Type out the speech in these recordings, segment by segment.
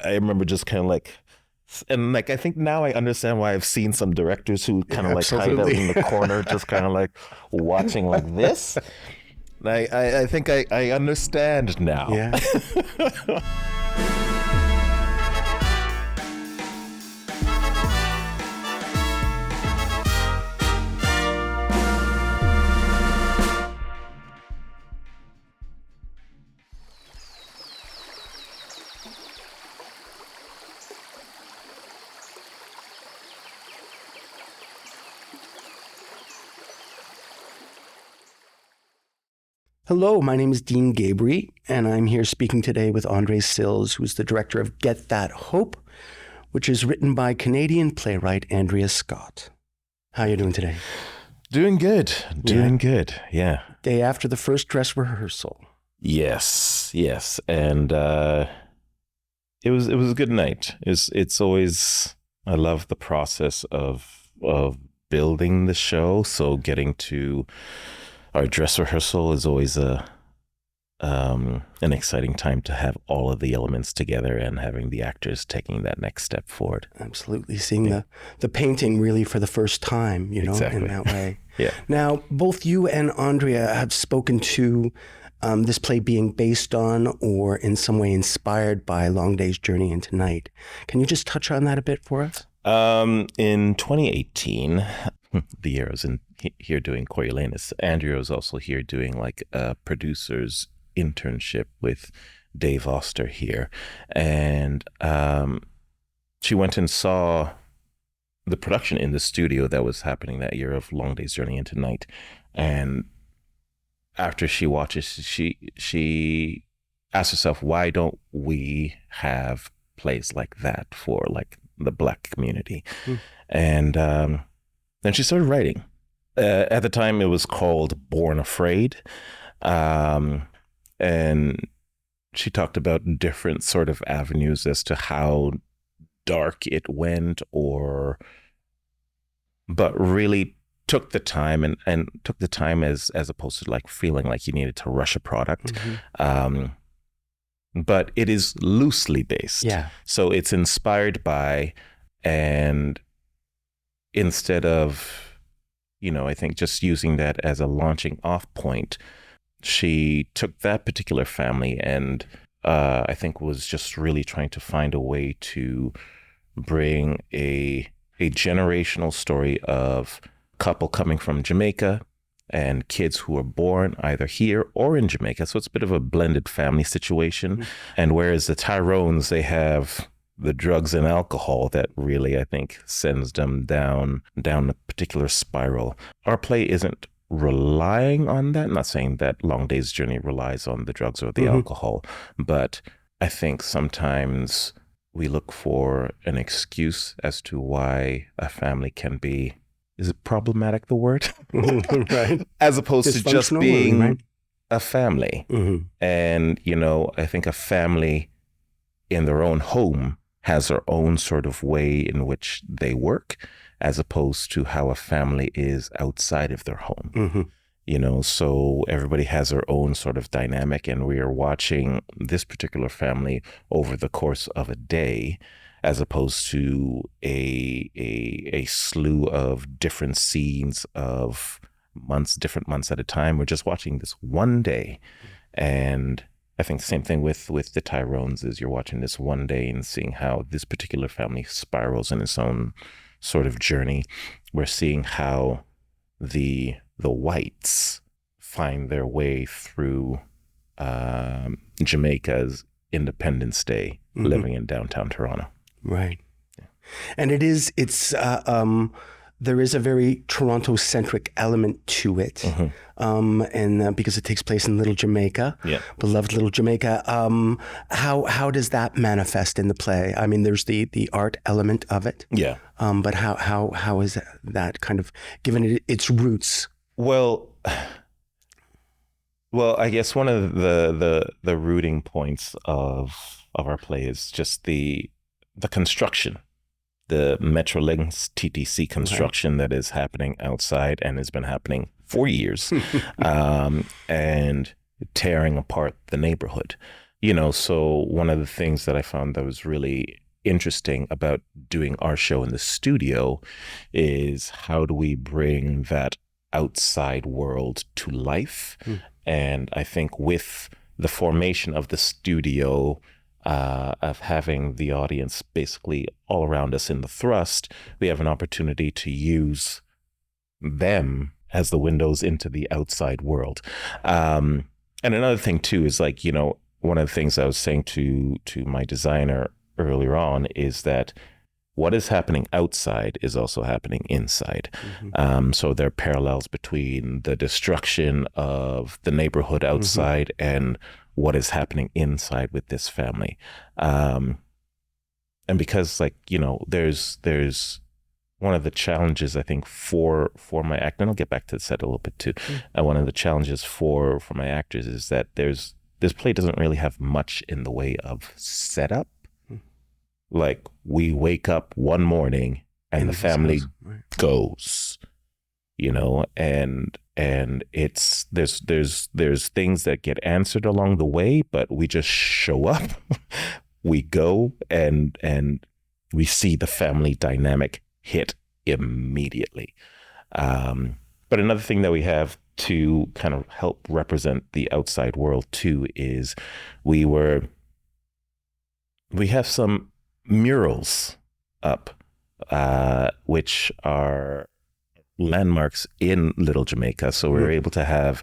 I remember just kind of like, and like, I think now I understand why I've seen some directors who kind of like hide out in the corner, just kind of like watching like this. I think I understand now. Yeah. Hello, my name is Dean Gabourie, and I'm here speaking today with André Sills, who's the director of Get That Hope, which is written by Canadian playwright Andrea Scott. How are you doing today? Doing good. Good. Yeah. Day after the first dress rehearsal. Yes. And it was a good night. It's always, I love the process of building the show. So getting to our dress rehearsal is always an exciting time to have all of the elements together and having the actors taking that next step forward. Absolutely. Seeing the painting really for the first time, exactly. In that way. Yeah. Now, both you and Andrea have spoken to this play being based on or in some way inspired by Long Day's Journey into Night. Can you just touch on that a bit for us? In 2018, the year I was here doing Coriolanus, Andrea was also here doing like a producer's internship with Dave Oster here. And she went and saw the production in the studio that was happening that year of Long Day's Journey into Night. And after she watches, she asked herself, why don't we have plays like that for like the Black community? And then she started writing. At the time, it was called Born Afraid. And she talked about different sort of avenues as to how dark it went, but really took the time and took the time as opposed to like feeling like you needed to rush a product. But it is loosely based. Yeah. So it's inspired by, and instead of, I think just using that as a launching off point, she took that particular family and I think was just really trying to find a way to bring a generational story of a couple coming from Jamaica and kids who were born either here or in Jamaica. So it's a bit of a blended family situation. And whereas the Tyrones, they have the drugs and alcohol that really, I think, sends them down a particular spiral. Our play isn't relying on that. I'm not saying that Long Day's Journey relies on the drugs or the alcohol, but I think sometimes we look for an excuse as to why a family can be, is it problematic, the word? Right. As opposed to just being a family. And, I think a family in their own home has their own sort of way in which they work, as opposed to how a family is outside of their home. So everybody has their own sort of dynamic, and we are watching this particular family over the course of a day, as opposed to a slew of different scenes of different months at a time. We're just watching this one day. And I think the same thing with the Tyrones is you're watching this one day and seeing how this particular family spirals in its own sort of journey. We're seeing how the whites find their way through Jamaica's Independence Day, living in downtown Toronto. Right. Yeah. And there is a very Toronto-centric element to it. And because it takes place in Little Jamaica, beloved Little Jamaica. How does that manifest in the play? I mean, there's the art element of it. Yeah. But how is that kind of given it its roots? Well, I guess one of the rooting points of our play is just the construction. The Metrolinx TTC construction that is happening outside and has been happening for years, and tearing apart the neighborhood. So one of the things that I found that was really interesting about doing our show in the studio is how do we bring that outside world to life? And I think with the formation of the studio, of having the audience basically all around us in the thrust, we have an opportunity to use them as the windows into the outside world. And another thing too is like, one of the things I was saying to my designer earlier on is that what is happening outside is also happening inside. So there are parallels between the destruction of the neighborhood outside and what is happening inside with this family. And because there's one of the challenges I think for my actor, and I'll get back to the set a little bit too. One of the challenges for my actors is that this play doesn't really have much in the way of setup. Like we wake up one morning and the family goes, and it's there's things that get answered along the way, but we just show up, we go, and we see the family dynamic hit immediately. But another thing that we have to kind of help represent the outside world too is we have some murals up, which are landmarks in Little Jamaica. So we were able to have,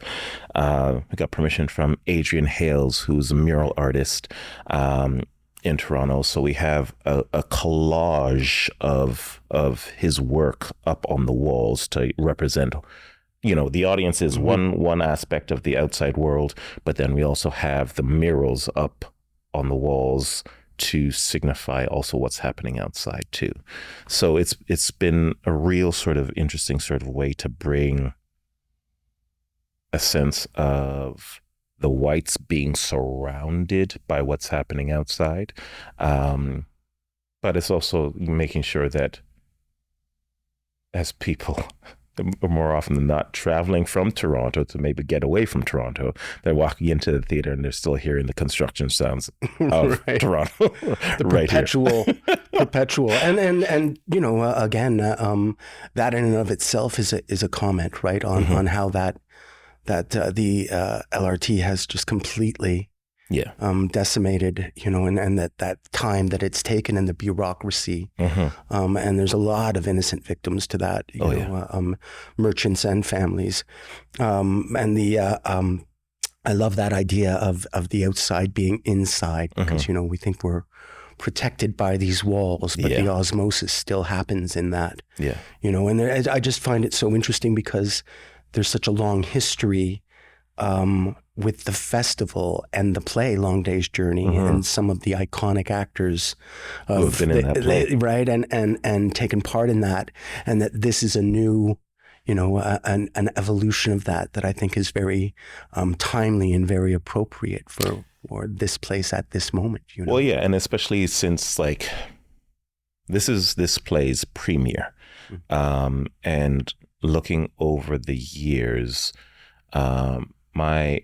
we got permission from Adrian Hales, who's a mural artist in Toronto. So we have a collage of his work up on the walls to represent, the audience is one aspect of the outside world, but then we also have the murals up on the walls to signify also what's happening outside too. So it's been a real sort of interesting sort of way to bring a sense of the whites being surrounded by what's happening outside. But it's also making sure that as people more often than not traveling from Toronto to maybe get away from Toronto, they're walking into the theater and they're still hearing the construction sounds of Toronto. The perpetual. And again, that in and of itself is a comment, right, on how that the LRT has just completely decimated, and that time that it's taken in the bureaucracy. And there's a lot of innocent victims to that, merchants and families. And I love that idea of the outside being inside, because, we think we're protected by these walls, but the osmosis still happens in that. And I just find it so interesting because there's such a long history with the festival and the play Long Day's Journey, and some of the iconic actors who've been in that play, right, and taken part in that, and that this is a new, an evolution of that I think is very timely and very appropriate for this place at this moment. Well, yeah, and especially since this is this play's premiere, and looking over the years, my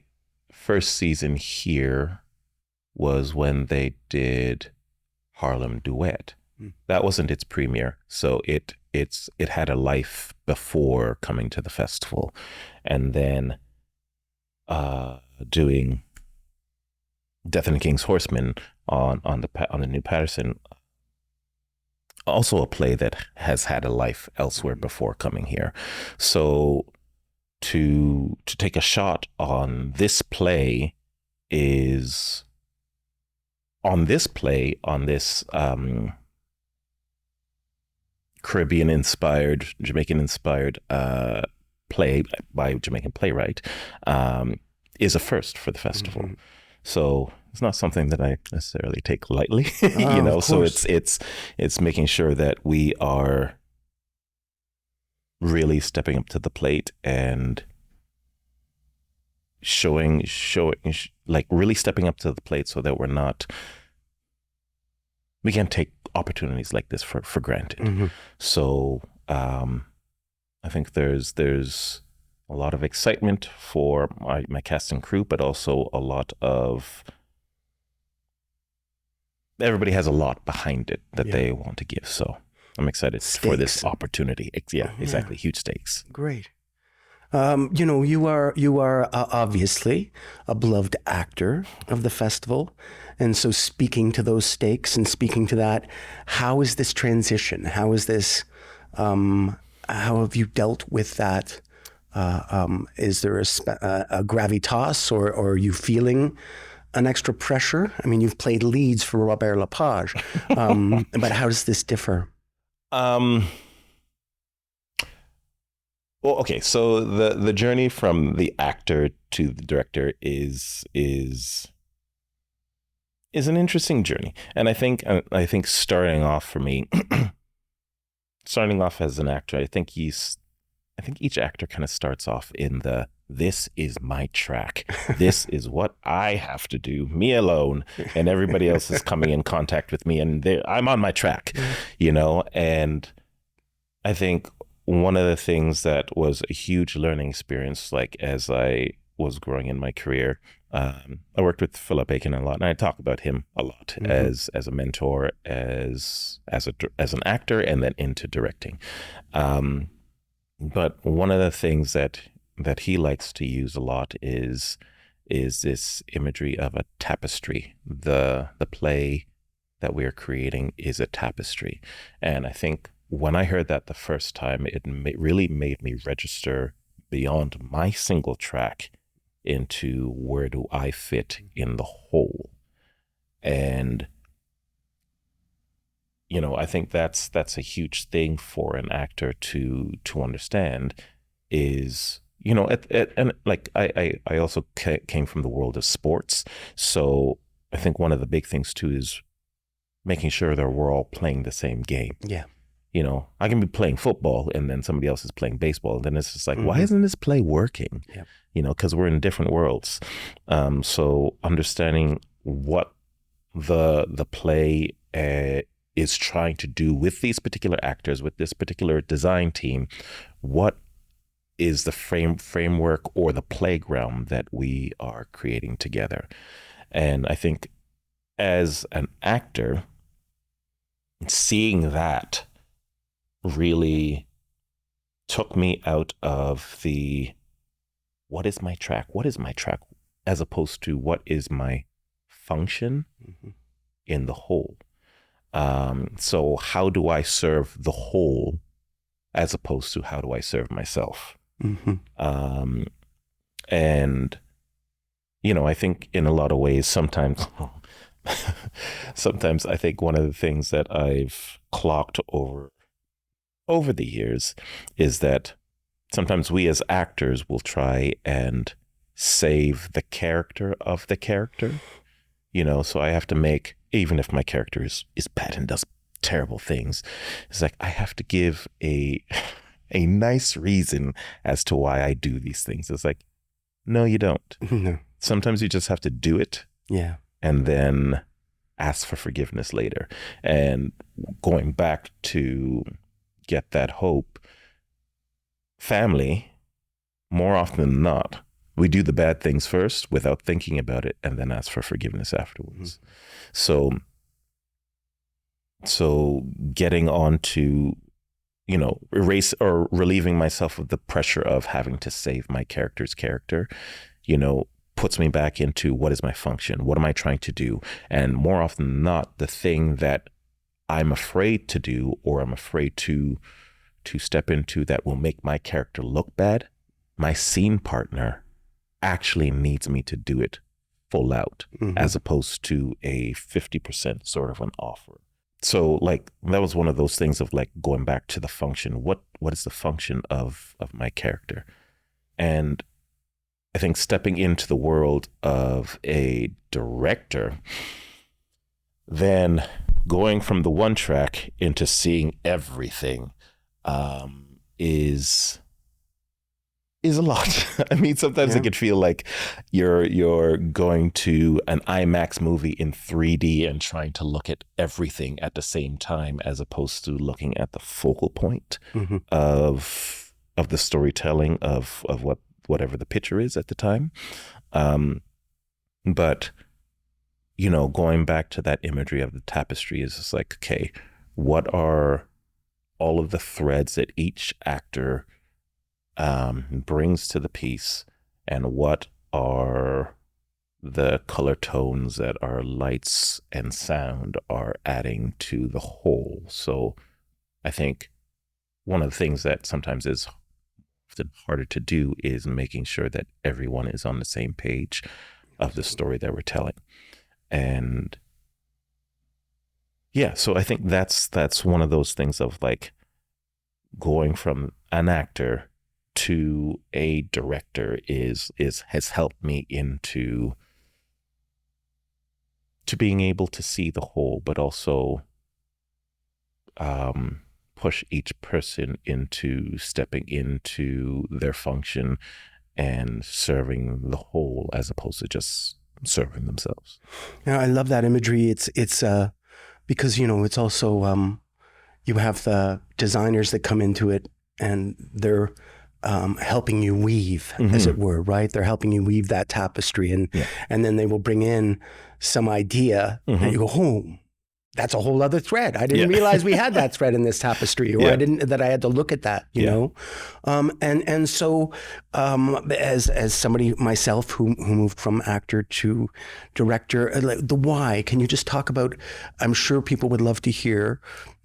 first season here was when they did Harlem Duet. That wasn't its premiere, so it had a life before coming to the festival, and then doing Death and the King's Horseman on the New Patterson, also a play that has had a life elsewhere before coming here. So to take a shot on this play is on this Caribbean inspired, Jamaican inspired play by a Jamaican playwright, is a first for the festival. So it's not something that I necessarily take lightly, so it's making sure that we are really stepping up to the plate and showing really stepping up to the plate, so that we can't take opportunities like this for granted. So I think there's a lot of excitement for my cast and crew, but also a lot of everybody has a lot behind it that they want to give. So I'm excited for this opportunity. Yeah, exactly. Huge stakes. Great. You are obviously a beloved actor of the festival. And so speaking to those stakes and speaking to that, how is this transition? How is this, how have you dealt with that? Is there a gravitas or are you feeling an extra pressure? I mean, you've played leads for Robert Lepage, but how does this differ? Well, okay, so the journey from the actor to the director is an interesting journey, and I think starting off for me, starting off as an actor, I think each actor kind of starts off in this is my track, this is what I have to do, me alone, and everybody else is coming in contact with me, and I'm on my track, and I think one of the things that was a huge learning experience, like as I was growing in my career, I worked with Philip Aiken a lot, and I talk about him a lot as a mentor, as an actor, and then into directing. But one of the things that he likes to use a lot is this imagery of a tapestry. The play that we are creating is a tapestry, and I think when I heard that the first time, it really made me register beyond my single track into where do I fit in the whole. And, I think that's a huge thing for an actor to understand is, and like I also came from the world of sports. So I think one of the big things too is making sure that we're all playing the same game. Yeah. I can be playing football and then somebody else is playing baseball. And then it's just like, why isn't this play working? Yep. Because we're in different worlds. So understanding what the play is trying to do with these particular actors, with this particular design team, what is the framework or the playground that we are creating together. And I think as an actor, seeing that really took me out of the what is my track, as opposed to what is my function in the whole. So how do I serve the whole as opposed to how do I serve myself? And I think in a lot of ways sometimes I think one of the things that I've clocked over the years is that sometimes we as actors will try and save the character of the character, so I have to make, even if my character is bad and does terrible things, it's like I have to give a nice reason as to why I do these things. It's like, no, you don't. No. Sometimes you just have to do it. Yeah. And then ask for forgiveness later. And going back to get that hope, family, more often than not, we do the bad things first without thinking about it and then ask for forgiveness afterwards. So getting on to, erase or relieving myself of the pressure of having to save my character's character, puts me back into what is my function? What am I trying to do? And more often than not, the thing that I'm afraid to do or I'm afraid to step into that will make my character look bad, my scene partner actually needs me to do it full out as opposed to a 50% sort of an offer. So like that was one of those things of like going back to the function. What is the function of my character? And I think stepping into the world of a director, then going from the one track into seeing everything is a lot. I mean, sometimes it could feel like you're going to an IMAX movie in 3D and trying to look at everything at the same time, as opposed to looking at the focal point of the storytelling of whatever the picture is at the time. But going back to that imagery of the tapestry is just like, okay, what are all of the threads that each actor brings to the piece, and what are the color tones that our lights and sound are adding to the whole. So I think one of the things that sometimes is often harder to do is making sure that everyone is on the same page of the story that we're telling. And yeah, so I think that's one of those things of like going from an actor to a director has helped me into being able to see the whole, but also push each person into stepping into their function and serving the whole as opposed to just serving themselves. I love that imagery. It's because it's also you have the designers that come into it and they're helping you weave, as it were, right? They're helping you weave that tapestry, and then they will bring in some idea that you go, oh, that's a whole other thread. I didn't realize we had that thread in this tapestry, or I had to look at that, you know? And so as somebody myself who moved from actor to director, the why, can you just talk about, I'm sure people would love to hear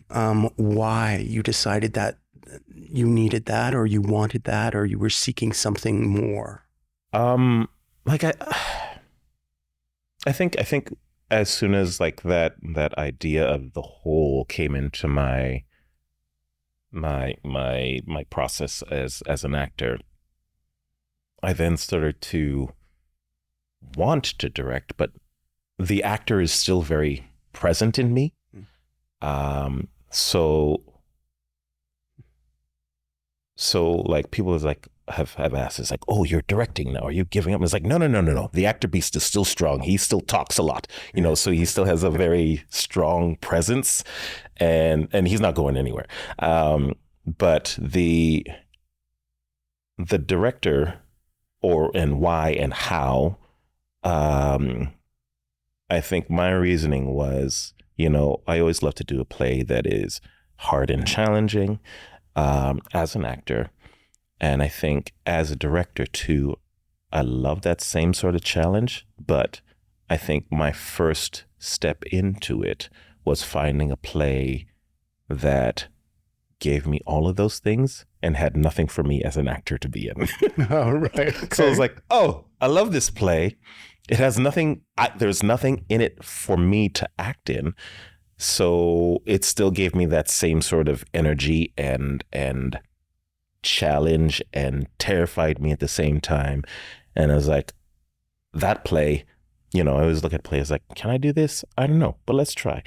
why you decided that you needed that, or you wanted that, or you were seeking something more? I think as soon as like that idea of the whole came into my process as an actor, I then started to want to direct, but the actor is still very present in me. So like people is like have asked, it's like, oh, you're directing now, are you giving up? And it's like, no. The actor beast is still strong. He still talks a lot, so he still has a very strong presence, and he's not going anywhere. But the director and why and how, I think my reasoning was, I always love to do a play that is hard and challenging as an actor. And I think as a director too, I love that same sort of challenge. But I think my first step into it was finding a play that gave me all of those things and had nothing for me as an actor to be in. Oh, right. Okay. So I was like, oh, I love this play. It has nothing, there's nothing in it for me to act in. So it still gave me that same sort of energy and challenge, and terrified me at the same time. And I was like, that play, I always look at plays like, can I do this? I don't know, but let's try.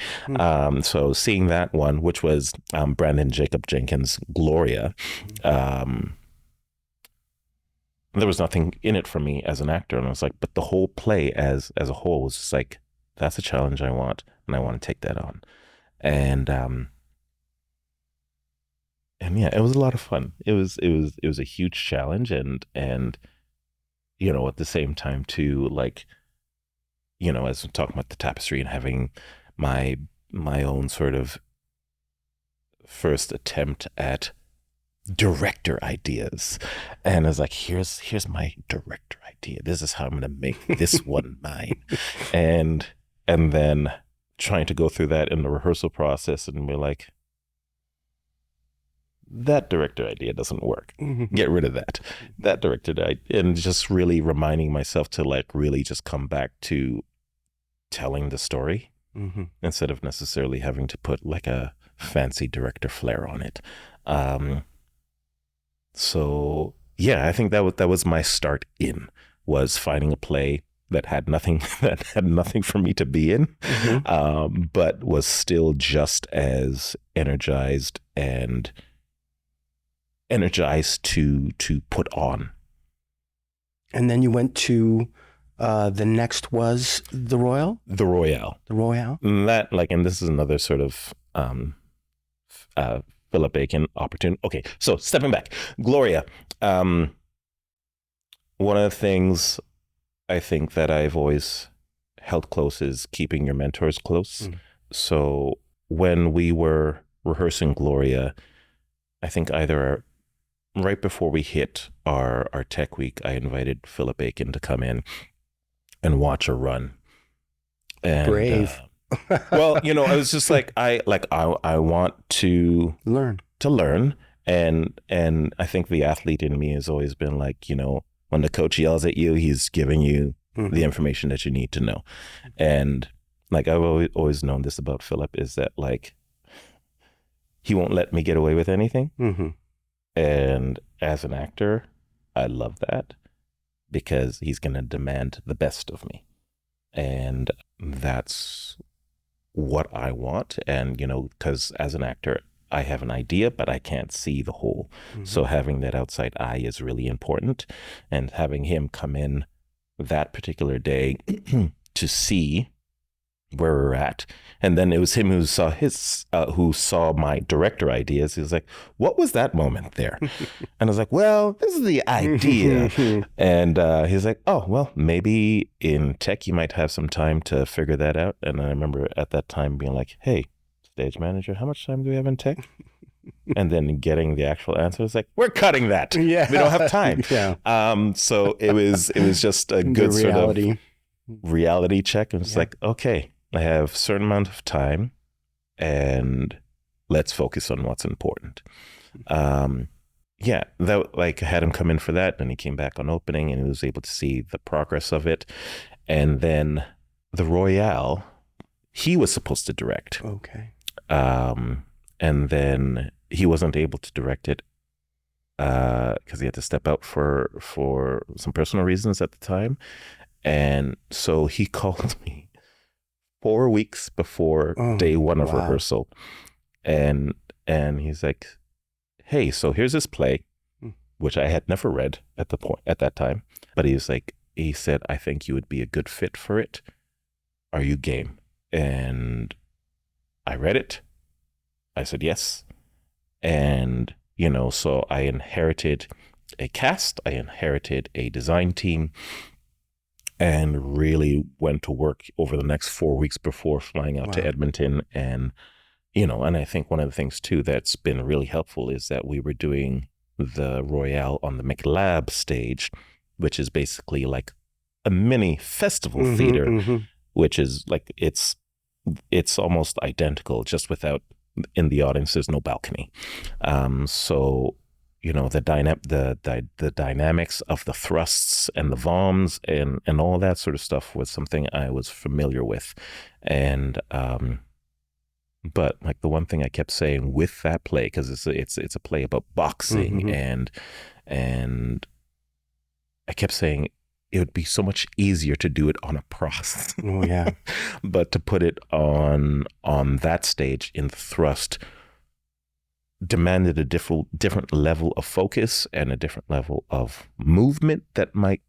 So seeing that one, which was Brandon Jacob Jenkins' Gloria, there was nothing in it for me as an actor. And I was like, but the whole play as a whole was just like, that's a challenge I want, and I want to take that on. And yeah, it was a lot of fun. It was a huge challenge, and at the same time too, like, as we're talking about the tapestry and having my own sort of first attempt at director ideas, and I was like, here's my director idea. This is how I'm gonna make this one mine, and then trying to go through that in the rehearsal process and be like, that director idea doesn't work. Get rid of that director idea. And just really reminding myself to like really just come back to telling the story instead of necessarily having to put like a fancy director flair on it. So yeah, I think that was my start was finding a play that had nothing for me to be in, but was still just as energized to put on. And then you went to the next was the Royale? The Royale. The Royale. And this is another sort of Philip Bacon opportunity. Okay, so stepping back, Gloria. One of the things I think that I've always held close is keeping your mentors close. So when we were rehearsing Gloria, I think either right before we hit our tech week, I invited Philip Aiken to come in and watch her run. And, brave. Well, you know, I was just like, I want to learn. And I think the athlete in me has always been like, you know, when the coach yells at you, he's giving you the information that you need to know. And like, I've always known this about Philip, is that like, he won't let me get away with anything. And as an actor, I love that, because he's going to demand the best of me. And that's what I want. And, you know, because as an actor, I have an idea, but I can't see the whole. So having that outside eye is really important. And having him come in that particular day to see where we're at. And then it was him who saw my director ideas. He was like, what was that moment there? And I was like, well, this is the idea. And he's like, oh, well, maybe in tech, you might have some time to figure that out. And I remember at that time being like, hey, stage manager, how much time do we have in tech? And then getting the actual answer is like, we're cutting that. Yeah. We don't have time. Yeah. So it was just a good sort of reality check. And it's like, okay, I have a certain amount of time and let's focus on what's important. That like I had him come in for that, and he came back on opening and he was able to see the progress of it. And then the Royale, he was supposed to direct. Okay. And then he wasn't able to direct it because he had to step out for some personal reasons at the time. And so he called me 4 weeks before day one of rehearsal. And he's like, hey, so here's this play, which I had never read at that time. But he said, I think you would be a good fit for it. Are you game? And I read it. I said, yes. And, you know, so I inherited a cast, I inherited a design team, and really went to work over the next 4 weeks before flying out to Edmonton. And, you know, and I think one of the things too that's been really helpful is that we were doing the Royale on the McLab stage, which is basically like a mini festival theater, which is like, it's almost identical, just without, in the audience, there's no balcony. So, you know, the dynamics of the thrusts and the voms and all that sort of stuff was something I was familiar with. And, but like the one thing I kept saying with that play, because it's a play about boxing, and I kept saying it would be so much easier to do it on a pros. Oh yeah. But to put it on that stage in the thrust demanded a different level of focus and a different level of movement that might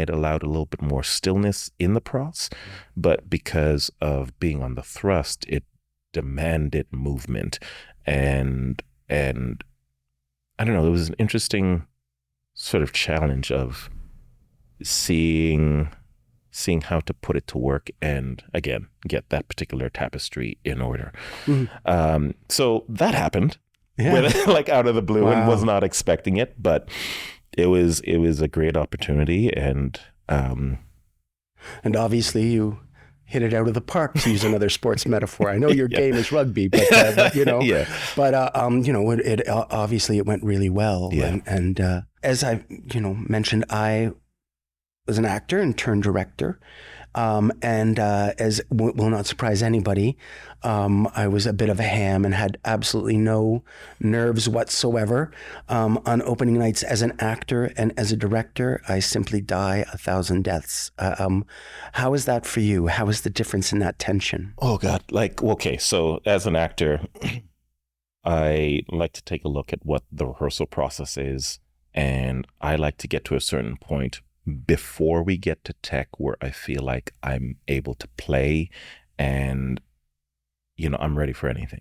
allow a little bit more stillness in the pros. But because of being on the thrust, it demanded movement. And I don't know, it was an interesting sort of challenge of seeing how to put it to work and, again, get that particular tapestry in order. So that happened like out of the blue. And was not expecting it, but it was a great opportunity. And obviously you hit it out of the park, to use another sports metaphor. I know your game is rugby, but you know, you know, it obviously it went really well. And as I, you know, mentioned, I was an actor and turned director. And as will not surprise anybody, I was a bit of a ham and had absolutely no nerves whatsoever. On opening nights as an actor and as a director, I simply die 1,000 deaths. How is that for you? How is the difference in that tension? Oh God, like, okay, so as an actor, I like to take a look at what the rehearsal process is, and I like to get to a certain point before we get to tech where I feel like I'm able to play and, you know, I'm ready for anything.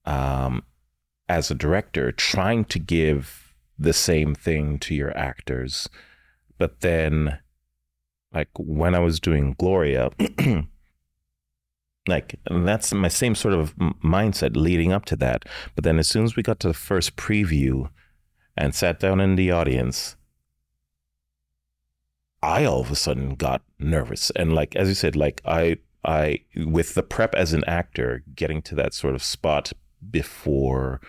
As a director, trying to give the same thing to your actors, but then like when I was doing Gloria, like, and that's my same sort of mindset leading up to that. But then as soon as we got to the first preview and sat down in the audience, I all of a sudden got nervous. And like, as you said, like I, with the prep as an actor, getting to that sort of spot before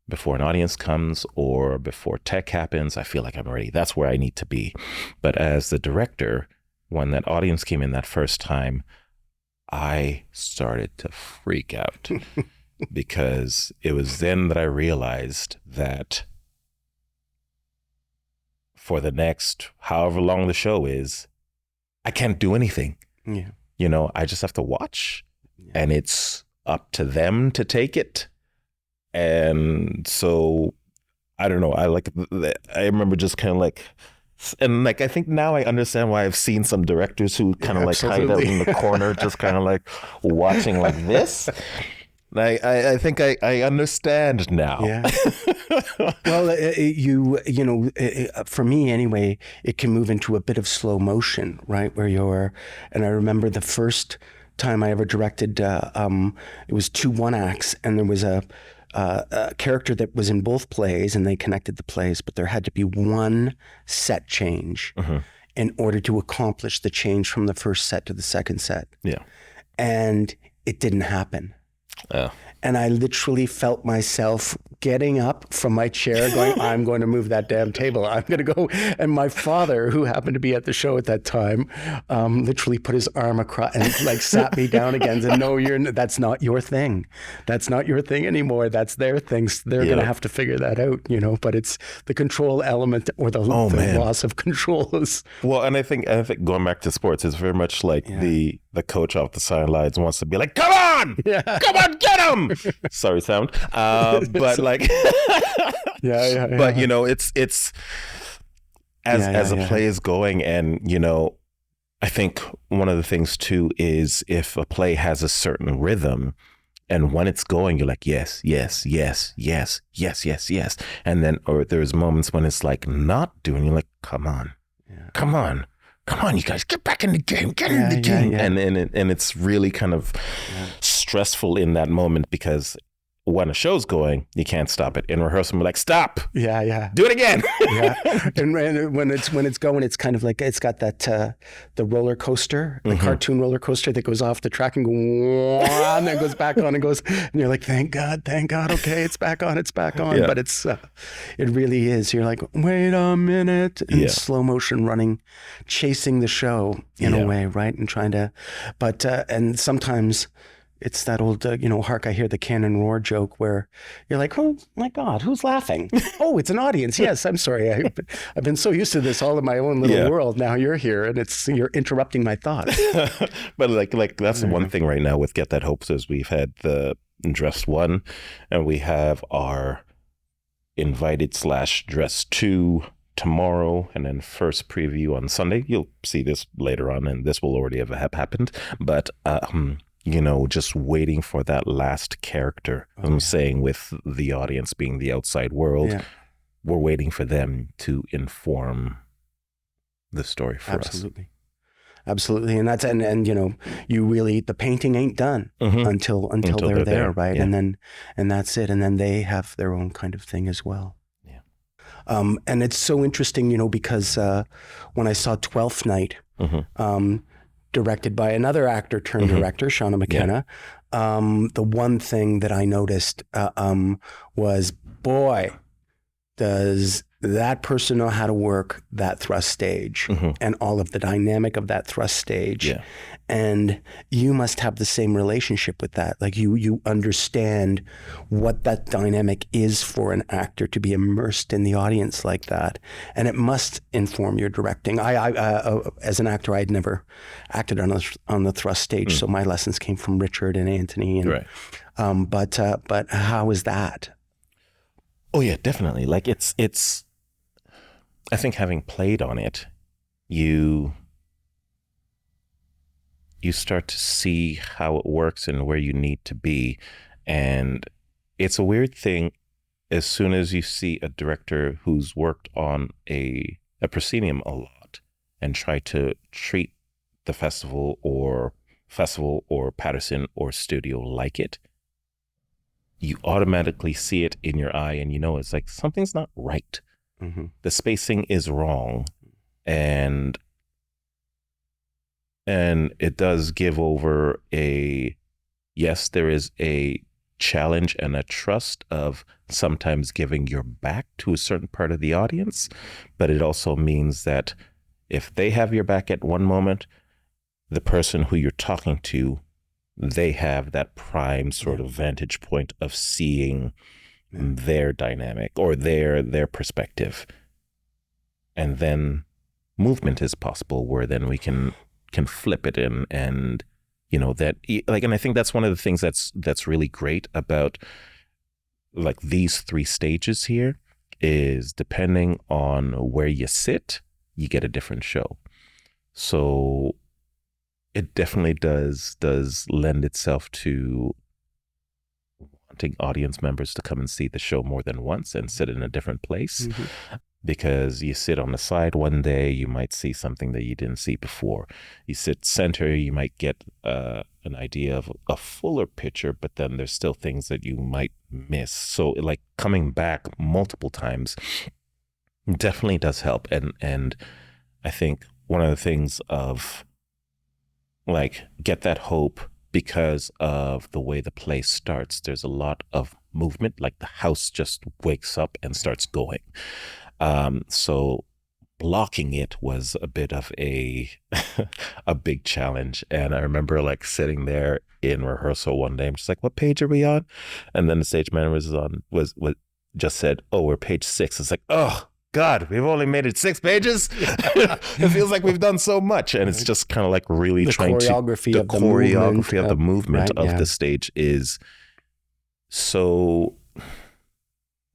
an audience comes or before tech happens, I feel like I'm ready. That's where I need to be. But as the director, when that audience came in that first time, I started to freak out because it was then that I realized that for the next however long the show is, I can't do anything. Yeah. You know, I just have to watch, and it's up to them to take it. And so, I don't know. I remember just kind of like, and like, I think now I understand why I've seen some directors who kind of like hide out in the corner, just kind of like watching like this. I think I understand now. Yeah. Well, for me anyway, it can move into a bit of slow motion, right? And I remember the first time I ever directed, it was 2 one-acts, and there was a character that was in both plays, and they connected the plays, but there had to be one set change in order to accomplish the change from the first set to the second set. Yeah. And it didn't happen. Oh. And I literally felt myself getting up from my chair going, I'm going to move that damn table. I'm going to go. And my father, who happened to be at the show at that time, literally put his arm across and like sat me down again and said, no, that's not your thing. That's not your thing anymore. That's their thing. They're going to have to figure that out, but it's the control element or the loss of control. Well, and I think going back to sports is very much like the coach off the sidelines wants to be like, come on, come on, get him. Sorry, sound. But like, but it's as a play is going, and I think one of the things too is if a play has a certain rhythm, and when it's going, you're like, yes, yes, yes, yes, yes, yes, yes, and then or there's moments when it's like not doing. You're like, come on, you guys, get back in the game, get in the game. And it's really kind of stressful in that moment because when a show's going, you can't stop it. In rehearsal, we're like, stop. Yeah. Do it again. And when it's going, it's kind of like, it's got that, the roller coaster, the cartoon roller coaster that goes off the track and and then goes back on and goes, and you're like, thank God. Okay, it's back on. Yeah. But it really is. You're like, wait a minute. And slow motion running, chasing the show in a way, right? And trying to, but, and sometimes it's that old, hark, I hear the cannon roar joke where you're like, oh my God, who's laughing? Oh, it's an audience. Yes, I'm sorry. I've been so used to this all in my own little world. Now you're here and you're interrupting my thoughts. But like that's the one thing right now with Get That Hope is we've had the Dress 1 and we have our Invited/Dress 2 tomorrow, and then first preview on Sunday. You'll see this later on, and this will already have happened. But just waiting for that last character. I'm saying with the audience being the outside world, we're waiting for them to inform the story for us. Absolutely. And and you really, the painting ain't done until they're there, right? Yeah. And that's it. And then they have their own kind of thing as well. Yeah. And it's so interesting, because when I saw 12th Night, directed by another actor turned director, Shauna McKenna. The one thing that I noticed was, boy, does that person know how to work that thrust stage and all of the dynamic of that thrust stage. Yeah. And you must have the same relationship with that. Like you understand what that dynamic is for an actor to be immersed in the audience like that. And it must inform your directing. I as an actor, I'd never acted on the thrust stage. So my lessons came from Richard and Anthony. And, right. But how is that? Oh yeah, definitely. Like it's, I think having played on it, you start to see how it works and where you need to be. And it's a weird thing as soon as you see a director who's worked on a proscenium a lot and try to treat the festival or Patterson or studio like it, you automatically see it in your eye, and it's like something's not right. Mm-hmm. The spacing is wrong, and it does give over yes, there is a challenge and a trust of sometimes giving your back to a certain part of the audience, but it also means that if they have your back at one moment, the person who you're talking to, they have that prime sort of vantage point of seeing their dynamic or their perspective. And then movement is possible, where then we can flip it in, and that, like, and I think that's one of the things that's really great about like these 3 stages here, is depending on where you sit, you get a different show. So it definitely does lend itself to wanting audience members to come and see the show more than once and sit in a different place. Mm-hmm. Because you sit on the side one day, you might see something that you didn't see before. You sit center, you might get an idea of a fuller picture, but then there's still things that you might miss. So like coming back multiple times definitely does help. And I think one of the things of like get that hope because of the way the play starts. There's a lot of movement, like the house just wakes up and starts going. So blocking it was a bit of a big challenge. And I remember like sitting there in rehearsal one day, I'm just like, what page are we on? And then the stage manager was just said, oh, we're page 6. It's like, oh God, we've only made it 6 pages. It feels like we've done so much. And it's just kind of like really the choreography of the movement of the stage is so.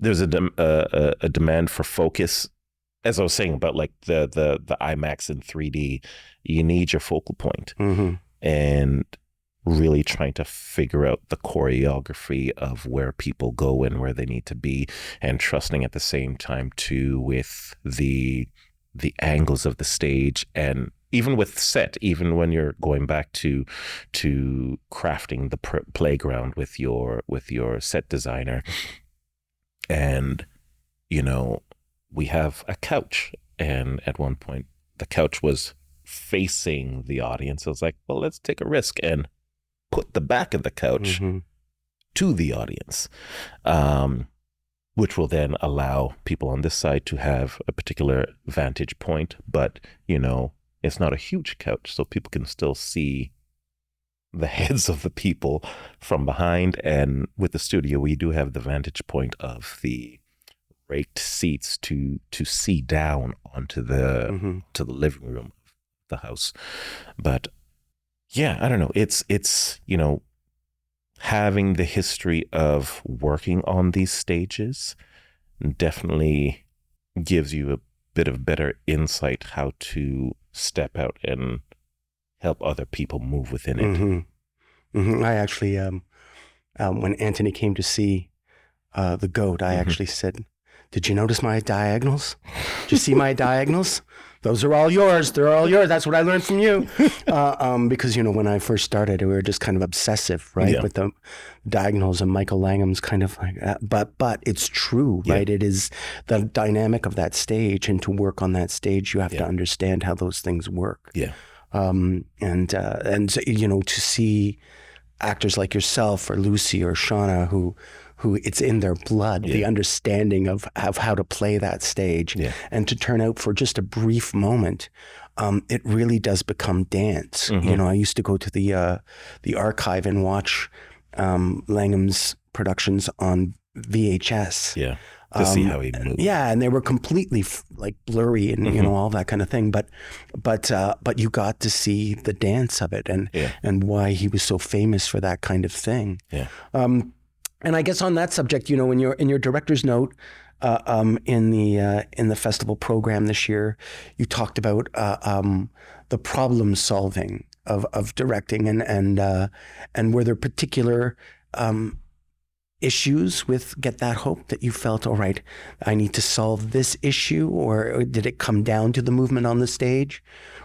There's a demand for focus, as I was saying about like the IMAX in 3D. You need your focal point, mm-hmm. and really trying to figure out the choreography of where people go and where they need to be, and trusting at the same time too with the angles of the stage, and even with set, even when you're going back to crafting the playground with your set designer. And, we have a couch, and at one point the couch was facing the audience. I was like, well, let's take a risk and put the back of the couch mm-hmm. to the audience, which will then allow people on this side to have a particular vantage point. But, it's not a huge couch, so people can still see the heads of the people from behind. And with the studio, we do have the vantage point of the raked seats to see down onto the mm-hmm. to the living room of the house. But yeah, I don't know. It's having the history of working on these stages definitely gives you a bit of better insight how to step out and help other people move within it. Mm-hmm. Mm-hmm. I actually, when Anthony came to see The Goat, I mm-hmm. actually said, did you notice my diagonals? Did you see my diagonals? Those are all yours. They're all yours. That's what I learned from you. Because, when I first started, we were just kind of obsessive, right? Yeah. With the diagonals, and Michael Langham's kind of like that. But it's true, right? It is the dynamic of that stage. And to work on that stage, you have to understand how those things work. Yeah. And to see actors like yourself or Lucy or Shauna who it's in their blood, the understanding of how to play that stage, and to turn out for just a brief moment, it really does become dance. Mm-hmm. I used to go to the archive and watch Langham's productions on VHS. Yeah. To see how he moved. Yeah, and they were completely like blurry and mm-hmm. All that kind of thing. But you got to see the dance of it and why he was so famous for that kind of thing. Yeah. And I guess on that subject, in your director's note in the festival program this year, you talked about the problem solving of directing and were there particular issues with Get That Hope that you felt, all right, I need to solve this issue? Or did it come down to the movement on the stage?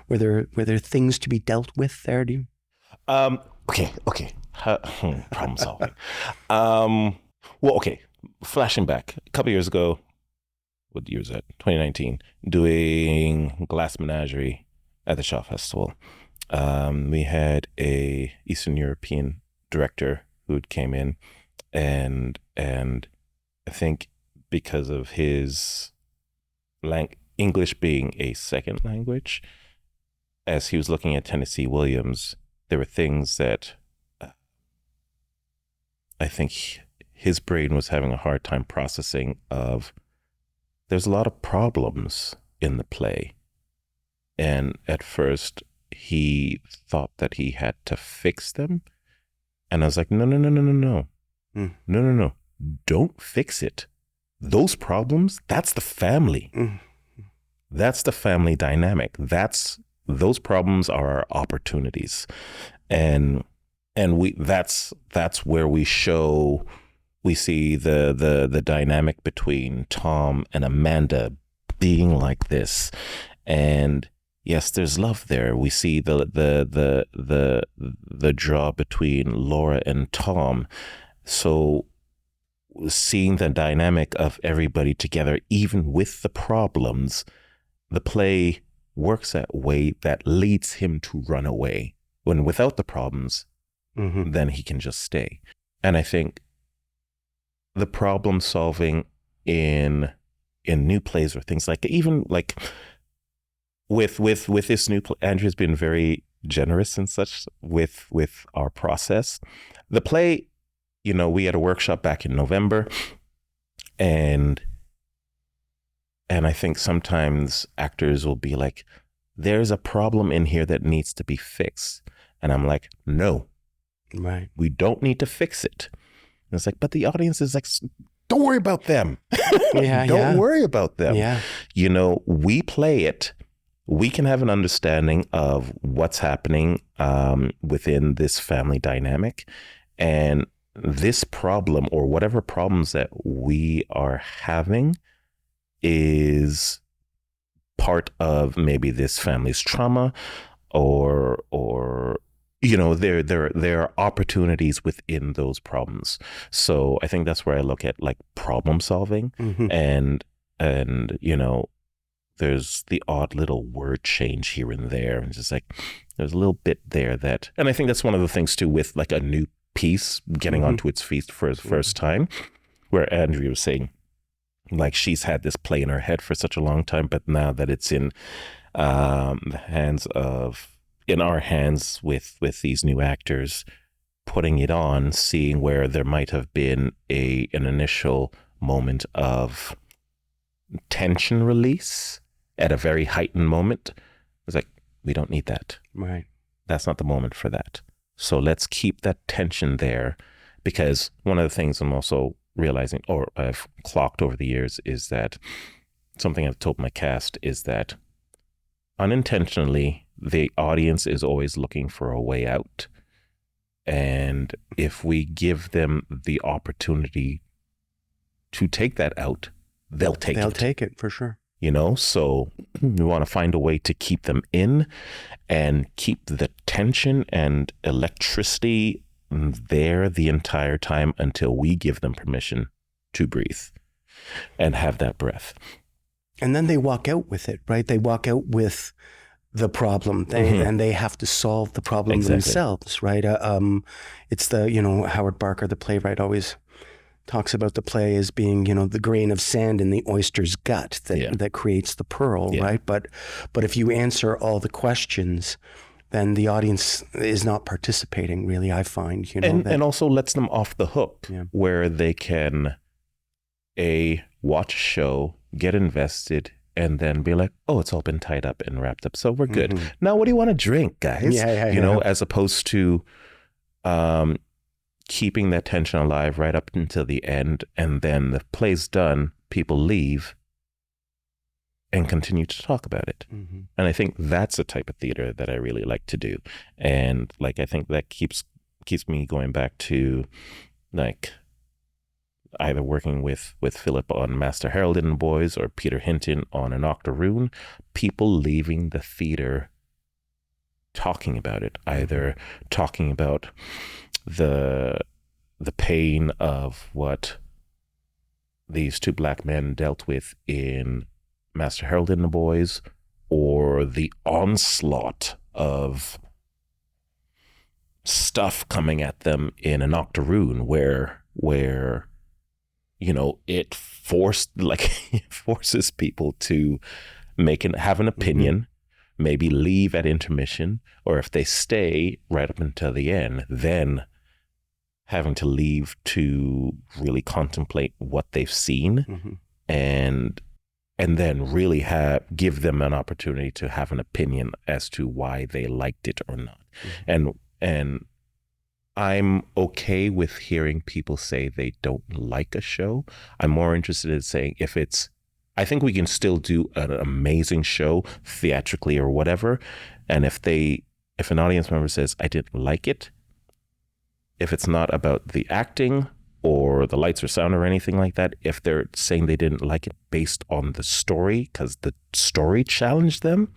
Were there things to be dealt with there? Okay. Problem solving. Well, okay. Flashing back a couple years ago, what year is that? 2019, doing Glass Menagerie at the Sills Festival. We had a Eastern European director who came in, and I think because of his English being a second language, as he was looking at Tennessee Williams, there were things that I think his brain was having a hard time processing of. There's a lot of problems in the play. And at first he thought that he had to fix them. And I was like, no. No. Don't fix it. Those problems, that's the family. That's the family dynamic. Those problems are our opportunities. And that's where we see the dynamic between Tom and Amanda being like this. And yes, there's love there. We see the draw between Laura and Tom. So seeing the dynamic of everybody together, even with the problems, the play works that way that leads him to run away. When without the problems, then he can just stay. And I think the problem solving in new plays or things like, even like with this new play, Andrea's been very generous and such with our process. The play, we had a workshop back in November, and I think sometimes actors will be like, there's a problem in here that needs to be fixed. And I'm like, no, right, we don't need to fix it. And it's like, but the audience is like, don't worry about them. Don't worry about them. Yeah. We play it. We can have an understanding of what's happening within this family dynamic. And this problem, or whatever problems that we are having, is part of maybe this family's trauma, or there are opportunities within those problems. So I think that's where I look at like problem solving, and there's the odd little word change here and there, and just like there's a little bit there that, and I think that's one of the things too with like a new piece getting onto its feet for the first time, where Andrea was saying, like, she's had this play in her head for such a long time, but now that it's in our hands with these new actors, putting it on, seeing where there might have been an initial moment of tension release at a very heightened moment. It's like, we don't need that. Right. That's not the moment for that. So let's keep that tension there, because one of the things I'm also realizing, or I've clocked over the years, is that something I've told my cast is that unintentionally, the audience is always looking for a way out. And if we give them the opportunity to take that out, they'll take it for sure. So we want to find a way to keep them in and keep the tension and electricity there the entire time until we give them permission to breathe and have that breath. And then they walk out with it, right? They walk out with the problem, and they have to solve the problem themselves, right? It's Howard Barker, the playwright, always talks about the play as being, the grain of sand in the oyster's gut that creates the pearl, right? But if you answer all the questions, then the audience is not participating, really, I find. And also lets them off the hook, where they can, watch a show, get invested, and then be like, oh, it's all been tied up and wrapped up, so we're good. Now, what do you want to drink, guys? As opposed to keeping that tension alive right up until the end, and then the play's done, people leave and continue to talk about it. And I think that's a type of theater that I really like to do. And like, I think that keeps me going back to like either working with Philip on Master Harold and the Boys or Peter Hinton on An Octoroon, people leaving the theater talking about it, either talking about the pain of what these two black men dealt with in Master Harold and the Boys, or the onslaught of stuff coming at them in An Octoroon, where it forces people to have an opinion, maybe leave at intermission, or if they stay right up until the end, then having to leave to really contemplate what they've seen, and then really give them an opportunity to have an opinion as to why they liked it or not. And I'm okay with hearing people say they don't like a show. I'm more interested in saying I think we can still do an amazing show theatrically or whatever. And if an audience member says, I didn't like it, if it's not about the acting or the lights or sound or anything like that, if they're saying they didn't like it based on the story because the story challenged them,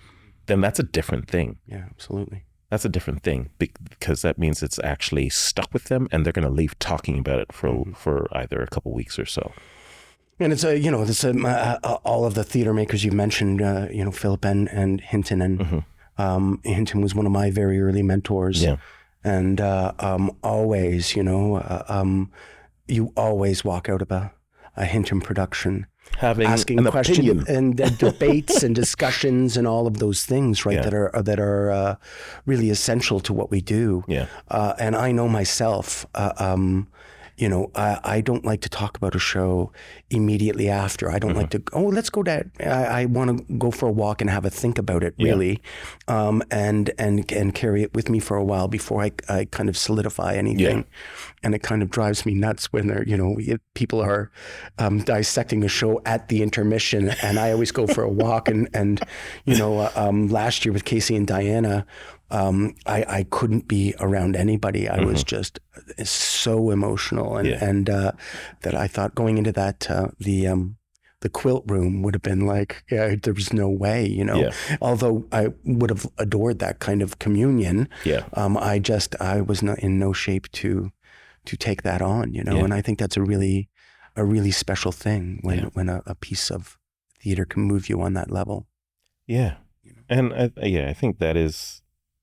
then that's a different thing. Yeah, absolutely. That's a different thing, because that means it's actually stuck with them and they're going to leave talking about it for either a couple weeks or so. And it's all of the theater makers you mentioned, Philip and Hinton, and Hinton was one of my very early mentors. Yeah. And always, you always walk out of a Hinton production asking questions and debates and discussions and all of those things, right? Yeah. that are really essential to what we do. Yeah. And I know myself. I don't like to talk about a show immediately after. I don't like to, let's go to, I want to go for a walk and have a think about it, really, and carry it with me for a while before I kind of solidify anything. Yeah. And it kind of drives me nuts when people are dissecting a show at the intermission, and I always go for a walk. And last year with Casey and Diana, I couldn't be around anybody. I was just so emotional, and that I thought going into that the quilt room would have been like, there was no way, Yeah. Although I would have adored that kind of communion. Yeah. I was not in no shape to take that on, Yeah. And I think that's a really special thing when a piece of theater can move you on that level. Yeah. And I think that is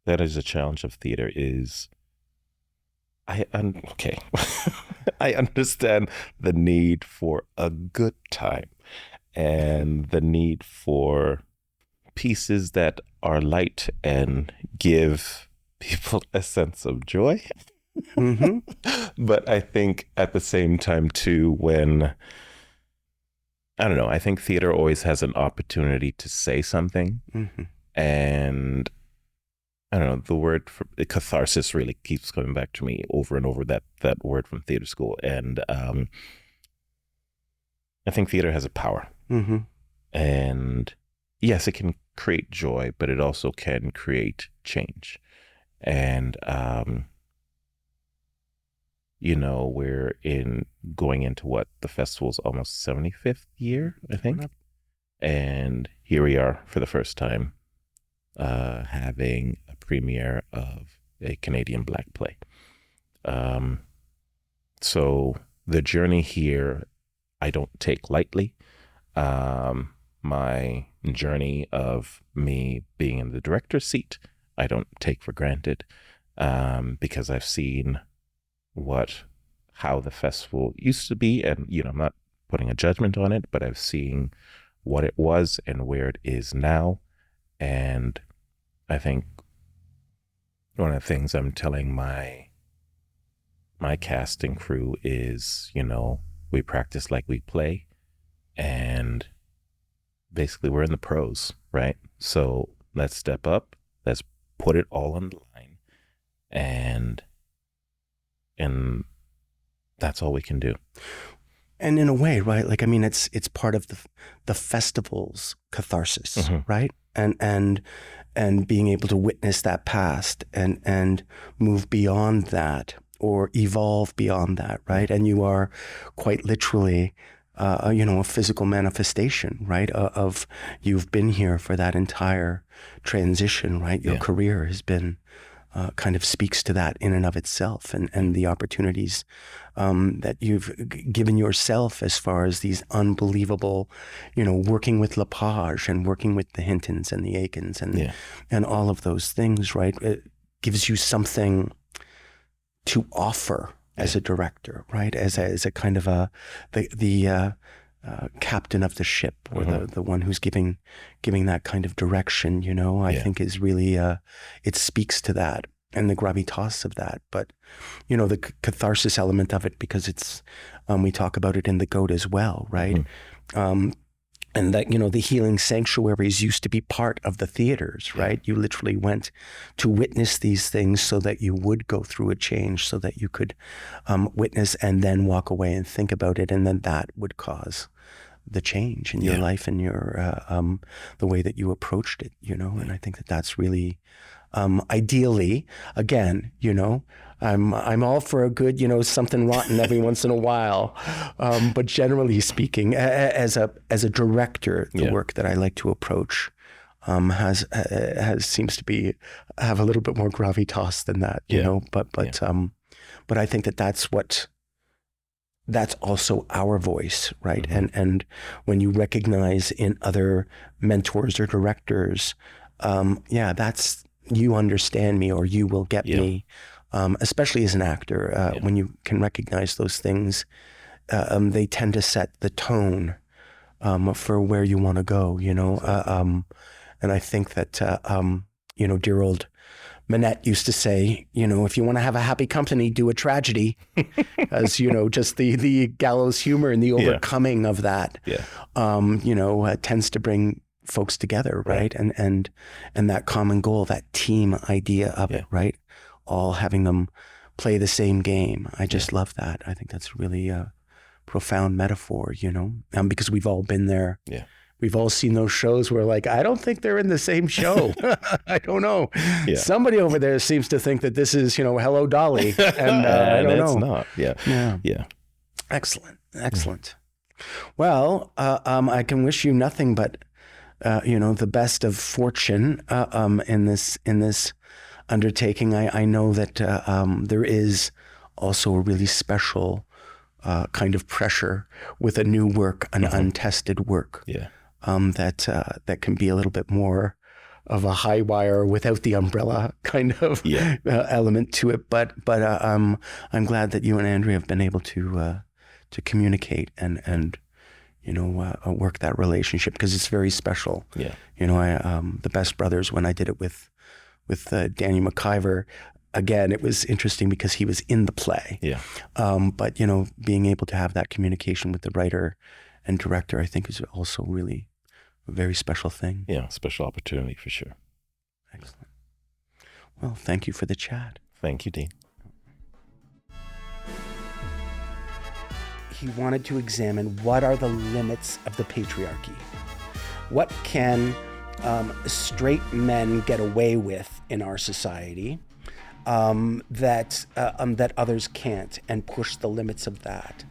a challenge of theater. I understand the need for a good time and the need for pieces that are light and give people a sense of joy. But I think at the same time too, I think theater always has an opportunity to say something. And I don't know, the word for catharsis really keeps coming back to me over and over, that word from theater school. And I think theater has a power. And yes, it can create joy, but it also can create change. And, we're going into the festival's almost 75th year, I think. And here we are for the first time having a premiere of a Canadian Black play. So the journey here, I don't take lightly. My journey of me being in the director's seat, I don't take for granted, because I've seen how the festival used to be, and I'm not putting a judgment on it, but I've seen what it was and where it is now. And I think one of the things I'm telling my casting crew is, we practice like we play, and basically we're in the pros, right? So let's step up, let's put it all on the line, and that's all we can do. And in a way, right? It's part of the festival's catharsis, right? And being able to witness that past and move beyond that, or evolve beyond that, right? And you are quite literally, a physical manifestation, right? Of you've been here for that entire transition, right? Your career has been kind of speaks to that in and of itself, and the opportunities that you've given yourself as far as these unbelievable, working with Lepage and working with the Hintons and the Aikens and all of those things, right? It gives you something to offer as a director, right? As a kind of the captain of the ship, or the one who's giving that kind of direction, I think is really, it speaks to that and the gravitas of that. But, the catharsis element of it, because it's, we talk about it in The Goat as well, right? And that, the healing sanctuaries used to be part of the theaters, right? You literally went to witness these things so that you would go through a change, so that you could witness and then walk away and think about it. And then that would cause the change in your life and your the way that you approached it, and I think that that's really ideally, again, I'm all for a good, something rotten every once in a while, but generally speaking, as a director, the work that I like to approach has seems to have a little bit more gravitas than that, but I think that that's also our voice, right? And when you recognize in other mentors or directors, that's, you understand me, or you will get me, especially as an actor, when you can recognize those things, they tend to set the tone for where you want to go, and I think that, dear old Manette used to say, if you want to have a happy company, do a tragedy, as, just the gallows humor and the overcoming of that, tends to bring folks together, right? And that common goal, that team idea of it, right? All having them play the same game. I just love that. I think that's really a profound metaphor, because we've all been there. Yeah. We've all seen those shows where, like, I don't think they're in the same show. I don't know. Yeah. Somebody over there seems to think that this is, Hello Dolly. And I don't know. It's not. Yeah. Excellent. Well, I can wish you nothing but, the best of fortune in this undertaking. I know that there is also a really special kind of pressure with a new work, an untested work. Yeah. That can be a little bit more of a high wire without the umbrella kind of element to it. But I'm glad that you and Andrea have been able to communicate and work that relationship, because it's very special. Yeah. The Best Brothers, when I did it with Daniel McIver, again, it was interesting because he was in the play. Yeah. But being able to have that communication with the writer and director, I think, is also really a very special thing. Yeah, special opportunity for sure. Excellent. Well, thank you for the chat. Thank you, Dean. He wanted to examine what are the limits of the patriarchy. What can straight men get away with in our society that others can't, and push the limits of that.